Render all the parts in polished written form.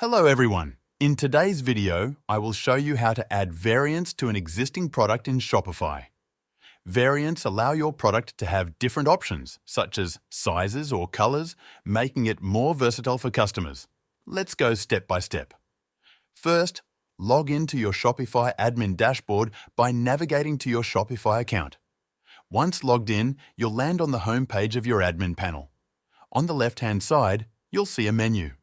Hello everyone. In today's video, I will show you how to add variants to an existing product in Shopify. Variants allow your product to have different options, such as sizes or colors, making it more versatile for customers. Let's go step by step. First, log into your Shopify admin dashboard by navigating to your Shopify account. Once logged in, you'll land on the home page of your admin panel. On the left-hand side, you'll see a menu.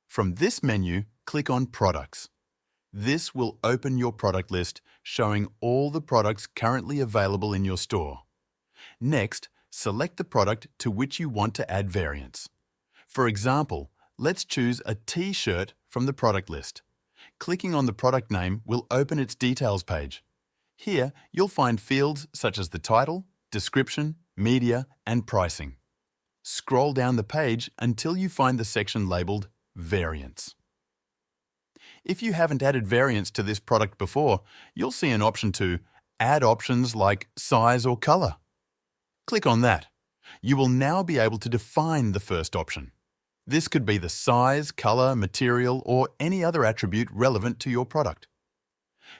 From this menu, click on Products. This will open your product list, showing all the products currently available in your store. Next, select the product to which you want to add variants. For example, let's choose a T-shirt from the product list. Clicking on the product name will open its details page. Here, you'll find fields such as the title, description, media, and pricing. Scroll down the page until you find the section labeled Variants. If you haven't added variants to this product before, you'll see an option to add options like size or color. Click on that. You will now be able to define the first option. This could be the size, color, material, or any other attribute relevant to your product.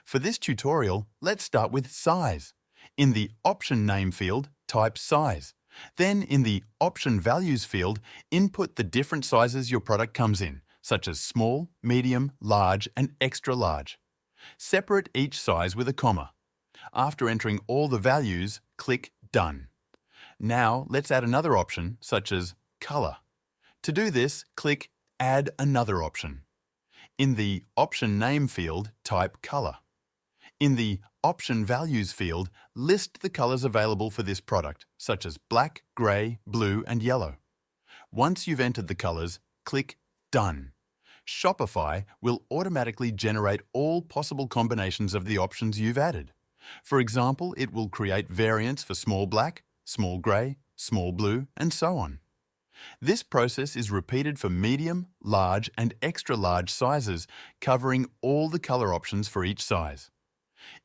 For this tutorial, let's start with size. In the option name field, type size. Then, in the Option Values field, input the different sizes your product comes in, such as small, medium, large, and extra large. Separate each size with a comma. After entering all the values, click Done. Now, let's add another option, such as color. To do this, click Add another option. In the Option Name field, type color. In the Option Values field, list the colors available for this product, such as black, grey, blue, and yellow. Once you've entered the colors, click Done. Shopify will automatically generate all possible combinations of the options you've added. For example, it will create variants for small black, small grey, small blue, and so on. This process is repeated for medium, large, and extra large sizes, covering all the color options for each size.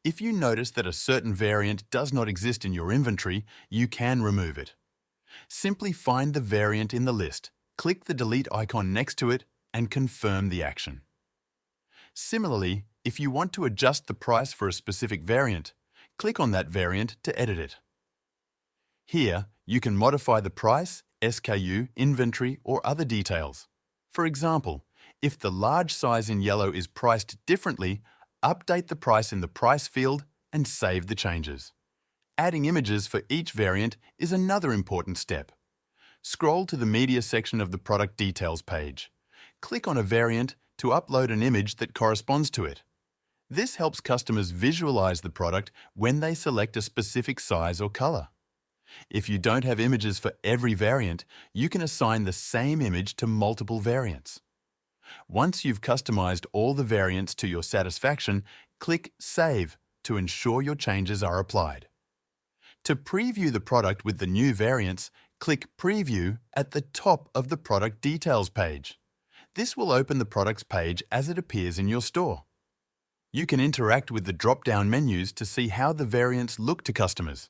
If you notice that a certain variant does not exist in your inventory, you can remove it. Simply find the variant in the list, click the delete icon next to it, and confirm the action. Similarly, if you want to adjust the price for a specific variant, click on that variant to edit it. Here, you can modify the price, SKU, inventory, or other details. For example, if the large size in yellow is priced differently, update the price in the price field and save the changes. Adding images for each variant is another important step. Scroll to the media section of the product details page. Click on a variant to upload an image that corresponds to it. This helps customers visualize the product when they select a specific size or color. If you don't have images for every variant, you can assign the same image to multiple variants. Once you've customized all the variants to your satisfaction, click Save to ensure your changes are applied. To preview the product with the new variants, click Preview at the top of the product details page. This will open the products page as it appears in your store. You can interact with the drop-down menus to see how the variants look to customers.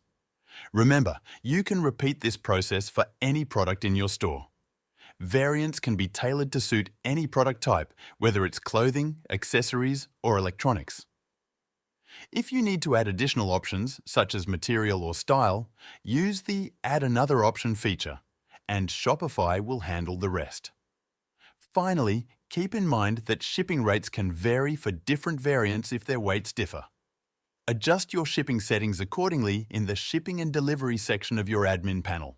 Remember, you can repeat this process for any product in your store. Variants can be tailored to suit any product type, whether it's clothing, accessories, or electronics. If you need to add additional options, such as material or style, use the Add Another Option feature, and Shopify will handle the rest. Finally, keep in mind that shipping rates can vary for different variants if their weights differ. Adjust your shipping settings accordingly in the Shipping and Delivery section of your admin panel.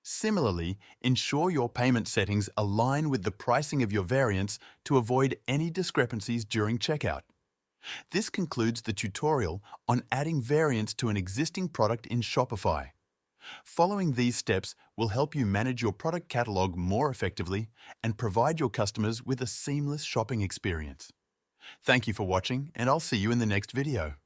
Similarly, ensure your payment settings align with the pricing of your variants to avoid any discrepancies during checkout. This concludes the tutorial on adding variants to an existing product in Shopify. Following these steps will help you manage your product catalog more effectively and provide your customers with a seamless shopping experience. Thank you for watching, and I'll see you in the next video.